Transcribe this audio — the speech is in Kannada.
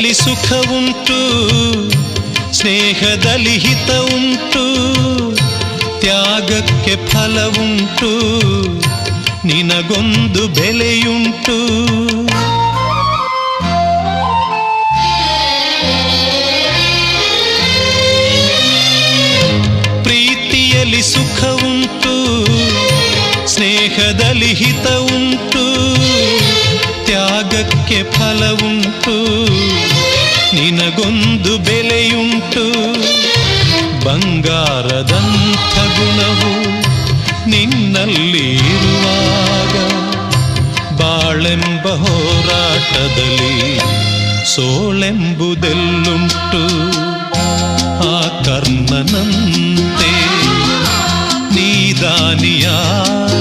ಪ್ರೀತಿಯಲ್ಲಿ ಸುಖ ಉಂಟು, ಸ್ನೇಹದಲ್ಲಿ ಹಿತ ಉಂಟು, ತ್ಯಾಗಕ್ಕೆ ಫಲ ಉಂಟು, ನಿನಗೊಂದು ಬೆಲೆಯುಂಟು. ಪ್ರೀತಿಯಲ್ಲಿ ಸುಖ ಉಂಟು, ಸ್ನೇಹದಲ್ಲಿ ಹಿತ ಉಂಟು, ತ್ಯಾಗಕ್ಕೆ ಫಲ ಉಂಟು, ನಿನಗೊಂದು ಬೆಲೆಯುಂಟು. ಬಂಗಾರದಂಥ ಗುಣವು ನಿನ್ನಲ್ಲಿ ಇರುವಾಗ ಬಾಳೆಂಬ ಹೋರಾಟದಲ್ಲಿ ಸೋಳೆಂಬುದೆಲ್ಲುಂಟು. ಆ ಕರ್ಣನಂತೆ ನೀದಾನಿಯಾದರೆ